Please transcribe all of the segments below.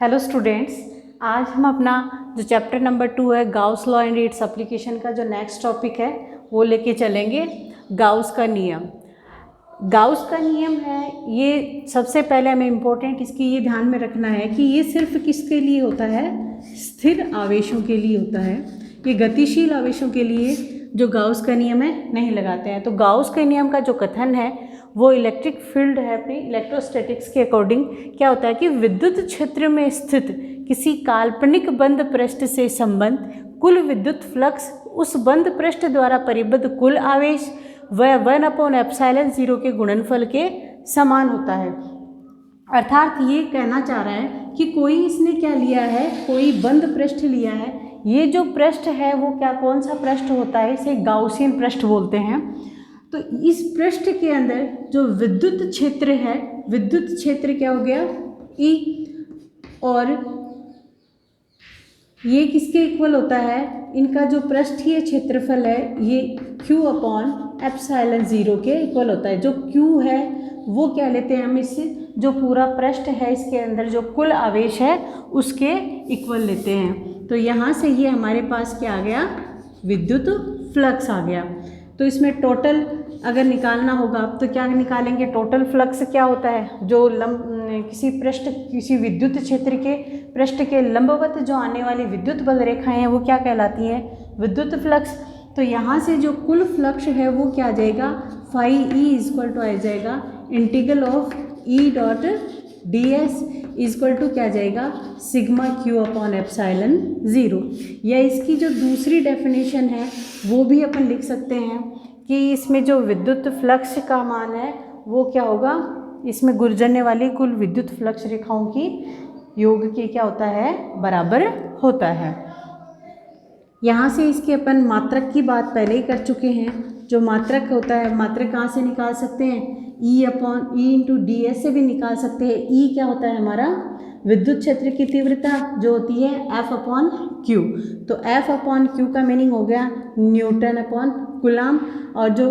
Hello students, आज हम अपना जो चैप्टर नंबर 2 है Gauss law and its application का जो नेक्स्ट टॉपिक है वो लेके चलेंगे। गाउस का नियम। गाउस का नियम है, ये सबसे पहले हमें इम्पोर्टेंट इसकी ये ध्यान में रखना है कि ये सिर्फ किसके लिए होता है, स्थिर आवेशों के लिए होता है। ये गतिशील आवेशों के लिए जो गाउस का नियम है नहीं लगाते हैं। तो गाउस के नियम का जो कथन है वो इलेक्ट्रिक फील्ड है, अपनी इलेक्ट्रोस्टैटिक्स के अकॉर्डिंग क्या होता है कि विद्युत क्षेत्र में स्थित किसी काल्पनिक बंद पृष्ठ से संबंध कुल विद्युत फ्लक्स उस बंद पृष्ठ द्वारा परिबद्ध कुल आवेश व 1/ε0 के गुणनफल के समान होता है। अर्थात ये कहना चाह रहा है कि कोई इसने क्या लिया है, कोई बंद पृष्ठ लिया है। ये जो पृष्ठ है वो क्या, कौन सा पृष्ठ होता है, इसे गाउसियन पृष्ठ बोलते हैं। तो इस पृष्ठ के अंदर जो विद्युत क्षेत्र है, विद्युत क्षेत्र क्या हो गया, E, और ये किसके इक्वल होता है, इनका जो पृष्ठीय क्षेत्रफल है ये Q/ε0 के इक्वल होता है। जो Q है वो क्या लेते हैं हम, इससे जो पूरा पृष्ठ है इसके अंदर जो कुल आवेश है उसके इक्वल लेते हैं। तो यहाँ से ये हमारे पास क्या आ गया, विद्युत फ्लक्स आ गया। तो इसमें टोटल अगर निकालना होगा तो क्या निकालेंगे, टोटल फ्लक्स क्या होता है, जो किसी विद्युत क्षेत्र के पृष्ठ के लंबवत जो आने वाली विद्युत बल रेखाएं हैं वो क्या कहलाती हैं, विद्युत फ्लक्स। तो यहाँ से जो कुल फ्लक्स है वो क्या आ जाएगा, φE = आ जाएगा इंटीग्रल ऑफ E.ds = क्या आ जाएगा, σQ/ε0। या इसकी जो दूसरी डेफिनेशन है वो भी अपन लिख सकते हैं कि इसमें जो विद्युत फ्लक्स का मान है वो क्या होगा, इसमें गुजरने वाली कुल विद्युत फ्लक्स रेखाओं की योग के क्या होता है, बराबर होता है। यहाँ से इसके अपन मात्रक की बात पहले ही कर चुके हैं। जो मात्रक होता है, मात्रक कहाँ से निकाल सकते हैं, E/E/ds से भी निकाल सकते हैं। E क्या होता है हमारा, विद्युत क्षेत्र की तीव्रता जो होती है F/Q। तो F/Q का मीनिंग हो गया N/कूलाम, और जो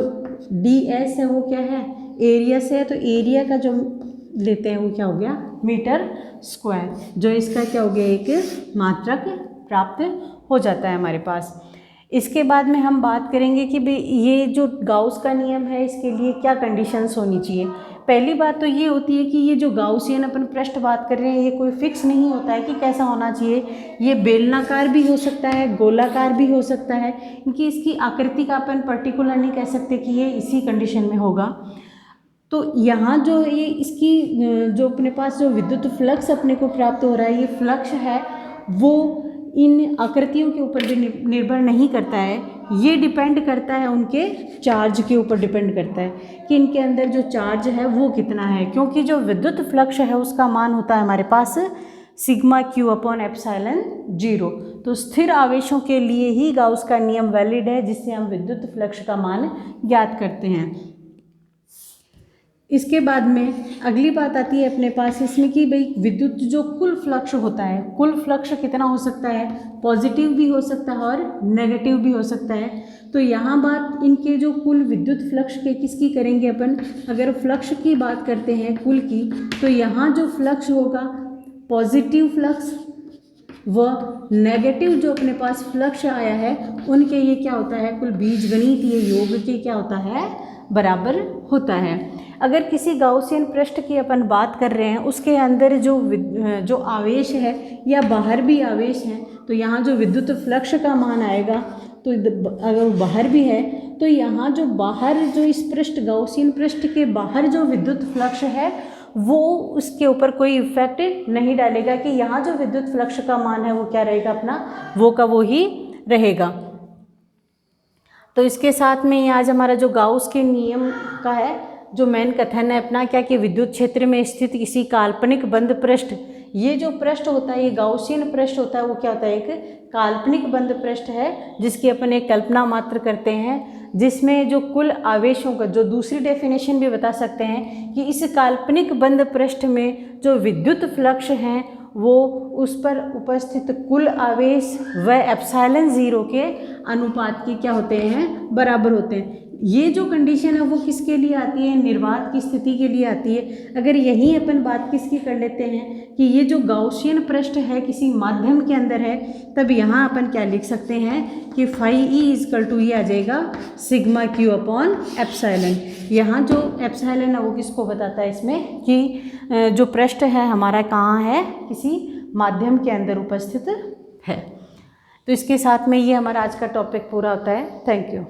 ds है वो क्या है, एरिया से है। तो एरिया का जो लेते हैं वो क्या हो गया, मीटर स्क्वायर। जो इसका क्या हो गया, एक मात्रक प्राप्त हो जाता है हमारे पास। इसके बाद में हम बात करेंगे कि भाई ये जो गाउस का नियम है इसके लिए क्या कंडीशंस होनी चाहिए। पहली बात तो ये होती है कि ये जो गाउसियन अपन पृष्ठ बात कर रहे हैं ये कोई फिक्स नहीं होता है कि कैसा होना चाहिए। ये बेलनाकार भी हो सकता है, गोलाकार भी हो सकता है, क्योंकि इसकी आकृति का अपन पर्टिकुलर नहीं कह सकते कि ये इसी कंडीशन में होगा। तो यहाँ जो ये इसकी जो अपने पास जो विद्युत फ्लक्स अपने को प्राप्त हो रहा है, ये फ्लक्स है वो इन आकृतियों के ऊपर भी निर्भर नहीं करता है। ये डिपेंड करता है उनके चार्ज के ऊपर डिपेंड करता है कि इनके अंदर जो चार्ज है वो कितना है, क्योंकि जो विद्युत फ्लक्स है उसका मान होता है हमारे पास σQ/ε0। तो स्थिर आवेशों के लिए ही गाउस का नियम वैलिड है, जिससे हम विद्युत फ्लक्स का मान ज्ञात करते हैं। इसके बाद में अगली बात आती है अपने पास इसमें कि भाई विद्युत जो कुल फ्लक्स होता है, कुल फ्लक्स कितना हो सकता है, पॉजिटिव भी हो सकता है और नेगेटिव भी हो सकता है। तो यहाँ बात इनके जो कुल विद्युत फ्लक्स के किसकी करेंगे अपन, अगर फ्लक्स की बात करते हैं कुल की, तो यहाँ जो फ्लक्स होगा पॉजिटिव फ्लक्स व नेगेटिव जो अपने पास फ्लक्स आया है उनके ये क्या होता है, कुल बीजगणितीय योग के क्या होता है, बराबर होता है। अगर किसी गाउसियन पृष्ठ की अपन बात कर रहे हैं उसके अंदर जो आवेश है या बाहर भी आवेश है, तो यहाँ जो विद्युत फ्लक्स का मान आएगा, तो अगर बाहर भी है तो यहाँ जो बाहर जो इस पृष्ठ गाउसियन पृष्ठ के बाहर जो विद्युत फ्लक्स है वो उसके ऊपर कोई इफेक्ट नहीं डालेगा कि यहाँ जो विद्युत फ्लक्स का मान है वो क्या रहेगा, अपना वो का वो ही रहेगा। तो इसके साथ में आज हमारा जो गाउस के नियम का है जो मेन कथन है अपना क्या, कि विद्युत क्षेत्र में स्थित किसी काल्पनिक बंद पृष्ठ, ये जो पृष्ठ होता है ये गाउसियन पृष्ठ होता है, वो क्या होता है, एक काल्पनिक बंद पृष्ठ है जिसकी अपन एक कल्पना मात्र करते हैं, जिसमें जो कुल आवेशों का जो दूसरी डेफिनेशन भी बता सकते हैं कि इस काल्पनिक बंद पृष्ठ में जो विद्युत फ्लक्स हैं वो उस पर उपस्थित कुल आवेश व ε0 के अनुपात के क्या होते हैं, बराबर होते हैं। ये जो कंडीशन है वो किसके लिए आती है, निर्वात की स्थिति के लिए आती है। अगर यहीं अपन बात किसकी कर लेते हैं कि ये जो गाउसियन पृष्ठ है किसी माध्यम के अंदर है, तब यहाँ अपन क्या लिख सकते हैं कि फाई ई इजकल टू ये आ जाएगा सिग्मा क्यू अपॉन एप्सिलॉन। यहाँ जो एप्सिलॉन है वो किसको बताता है इसमें कि जो पृष्ठ है हमारा कहाँ है, किसी माध्यम के अंदर उपस्थित है। तो इसके साथ में ये हमारा आज का टॉपिक पूरा होता है। Thank you.